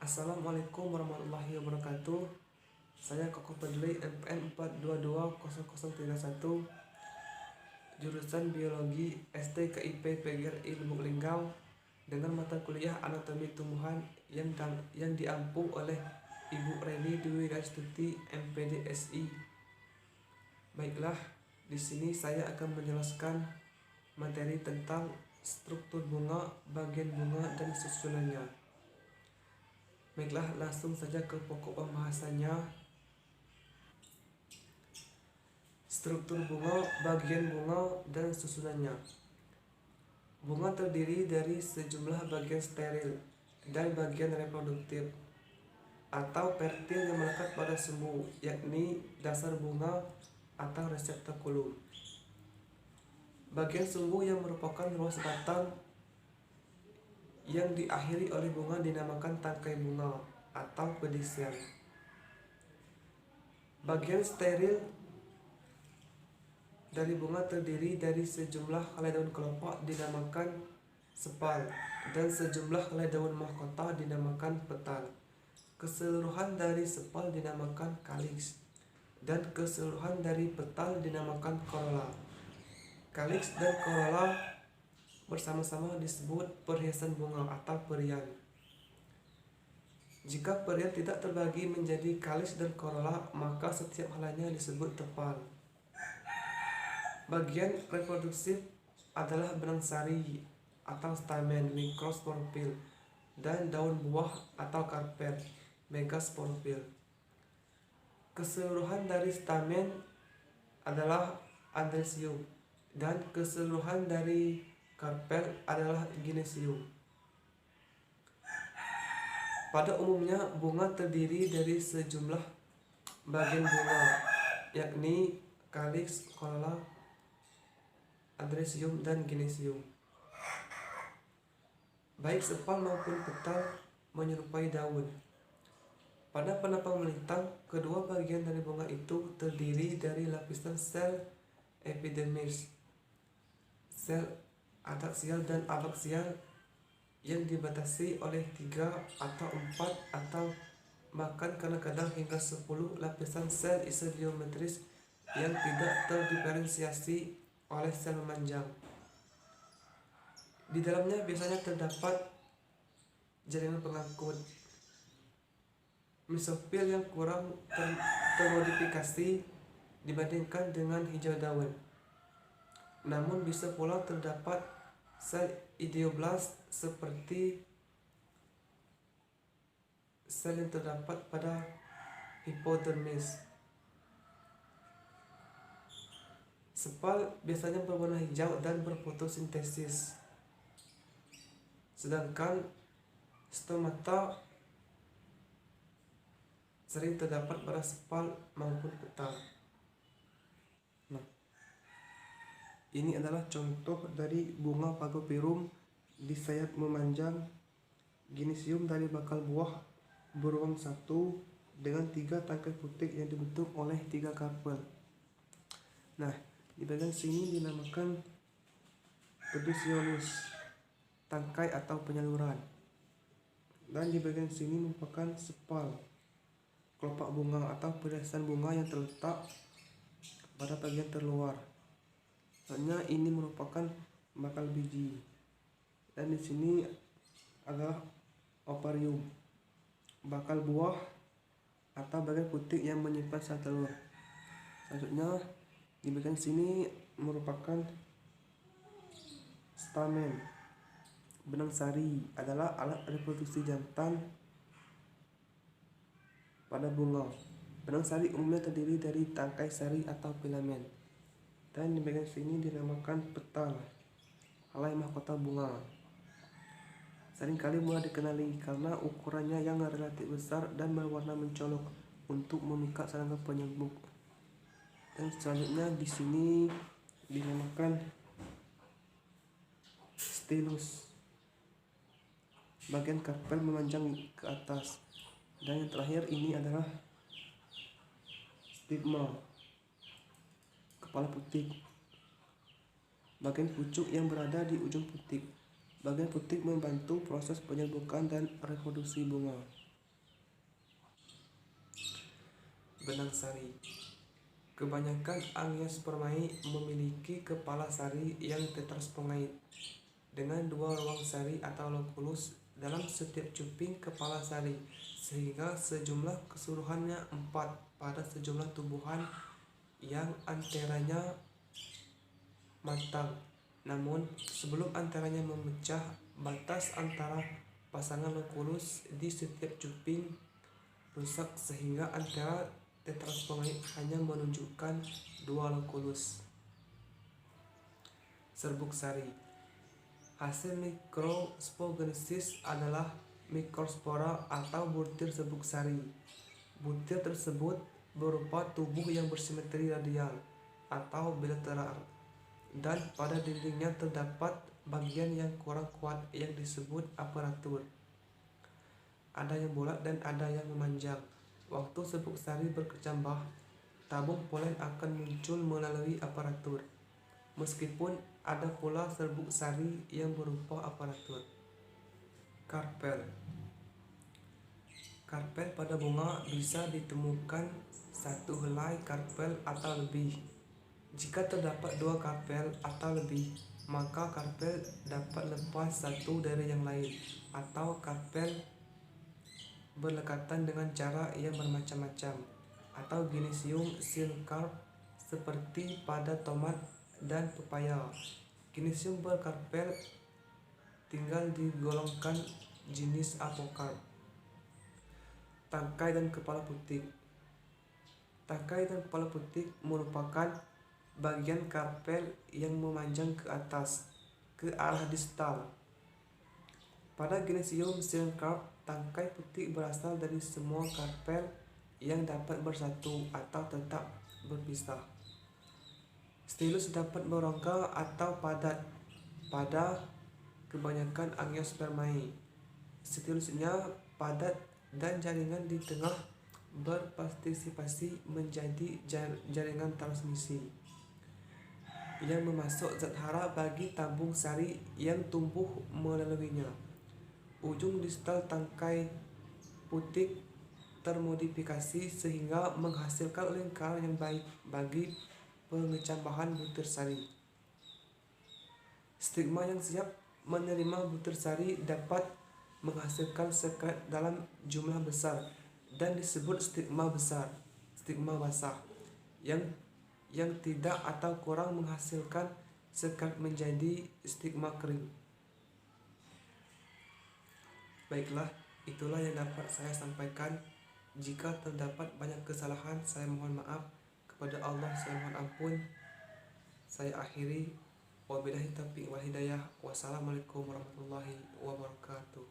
Assalamualaikum warahmatullahi wabarakatuh. Saya Koko Pedli MPN 4220031 jurusan Biologi STKIP PGRI Lubuk Linggau dengan mata kuliah Anatomi Tumbuhan yang diampu oleh Ibu Reni Dwi Gastuti MPD SI. Baiklah, di sini saya akan menjelaskan materi tentang struktur bunga, bagian bunga, dan susunannya. Baiklah, langsung saja ke pokok pembahasannya. Struktur bunga, bagian bunga, dan susunannya. Bunga terdiri dari sejumlah bagian steril dan bagian reproduktif atau fertil yang melekat pada sumbu, yakni dasar bunga atau reseptakulum. Bagian sumbu yang merupakan ruas batang yang diakhiri oleh bunga dinamakan tangkai bunga atau pedicel. Bagian steril dari bunga terdiri dari sejumlah helai daun kelopak dinamakan sepal dan sejumlah helai daun mahkota dinamakan petal. Keseluruhan dari sepal dinamakan kaliks dan keseluruhan dari petal dinamakan corolla. Kaliks dan corolla bersama-sama disebut perhiasan bunga atau perian. Jika perian tidak terbagi menjadi kaliks dan corolla, maka setiap helainya disebut tepal. Bagian reproduksi adalah benang sari atau stamen mikrosporofil dan daun buah atau karpet megasporofil. Keseluruhan dari stamen adalah andresium dan keseluruhan dari karpel adalah ginesium. Pada umumnya bunga terdiri dari sejumlah bagian bunga, yakni kaliks, corolla, andresium, dan ginesium. Baik sepal maupun petal menyerupai daun. Pada penampang melintang, kedua bagian dari bunga itu terdiri dari lapisan sel epidermis, sel adaksial dan abaksial yang dibatasi oleh 3 atau 4 atau bahkan kadang-kadang hingga 10 lapisan sel isogeometris yang tidak terdiferensiasi oleh sel memanjang. Di dalamnya biasanya terdapat jaringan pengangkut mesofil yang kurang termodifikasi dibandingkan dengan hijau daun. Namun bisa pula terdapat sel ideoblast seperti sel yang terdapat pada hipodermis. Sepal biasanya berwarna hijau dan berfotosintesis, sedangkan stomata sering terdapat pada sepal maupun petal. Ini adalah contoh dari bunga Phagoperum di sayap memanjang, ginesium dari bakal buah beruang satu dengan 3 tangkai putik yang dibentuk oleh 3 karpel. Nah, di bagian sini dinamakan pedicionis, tangkai atau penyaluran. Dan di bagian sini merupakan sepal, kelopak bunga atau perhiasan bunga yang terletak pada bagian terluar. Hanya ini merupakan bakal biji. Dan di sini adalah ovarium, bakal buah atau bagian putik yang menyimpan sel telur. Selanjutnya di bagian sini merupakan stamen. Benang sari adalah alat reproduksi jantan pada bunga. Benang sari umumnya terdiri dari tangkai sari atau filamen. Dan di bagian sini dinamakan petal, helai mahkota bunga. Seringkali mudah dikenali karena ukurannya yang relatif besar dan berwarna mencolok untuk memikat serangga penyerbuck. Dan selanjutnya di sini dinamakan stilus, bagian karpel memanjang ke atas. Dan yang terakhir ini adalah stigma, kepala putik, bagian pucuk yang berada di ujung putik. Bagian putik membantu proses penyerbukan dan reproduksi bunga. benang sari. Kebanyakan angiospermae memiliki kepala sari yang tetraspongiat dengan 2 ruang sari atau loculus dalam setiap cuping kepala sari, sehingga sejumlah keseluruhannya 4 pada sejumlah tumbuhan yang anteranya matang. Namun sebelum anteranya memecah, batas antara pasangan loculus di setiap cuping rusak sehingga antera tetraspongiat hanya menunjukkan 2 loculus. Serbuk sari. Hasil mikrosporgenesis adalah mikrospora atau butir serbuk sari. Butir tersebut berupa tubuh yang bersimetri radial atau bilateral, dan pada dindingnya terdapat bagian yang kurang kuat yang disebut aparatur. Ada yang bulat dan ada yang memanjang. Waktu serbuk sari berkecambah, tabung polen akan muncul melalui aparatur. Meskipun ada pula serbuk sari yang berupa aparatur. Karpel. Karpel pada bunga bisa ditemukan 1 helai karpel atau lebih. Jika terdapat 2 karpel atau lebih, maka karpel dapat lepas satu dari yang lain, atau karpel berdekatan dengan cara yang bermacam-macam, atau ginesium syncarp seperti pada tomat dan pepaya. Ginesium berkarpel tinggal digolongkan jenis apokarp. Tangkai dan kepala putik. Tangkai dan kepala putik merupakan bagian karpel yang memanjang ke atas, ke arah distal. Pada Ginesium syncarp, tangkai putik berasal dari semua karpel yang dapat bersatu atau tetap berpisah. Stilus dapat berongga atau padat pada kebanyakan angiospermae. Stilusnya padat dan jaringan di tengah berpartisipasi menjadi jaringan transmisi yang memasuk zat hara bagi tabung sari yang tumbuh melaluinya. Ujung distal tangkai putik termodifikasi sehingga menghasilkan lingkaran yang baik bagi pengecambahan butir sari. Stigma yang siap menerima butir sari dapat menghasilkan sekret dalam jumlah besar dan disebut stigma besar. Stigma basah yang tidak atau kurang menghasilkan sekret menjadi stigma kering. Baiklah, itulah yang dapat saya sampaikan. Jika terdapat banyak kesalahan, saya mohon maaf. Kepada Allah saya mohon ampun. Saya akhiri. Wabillahi taufiq wal hidayah. Wassalamualaikum warahmatullahi wabarakatuh.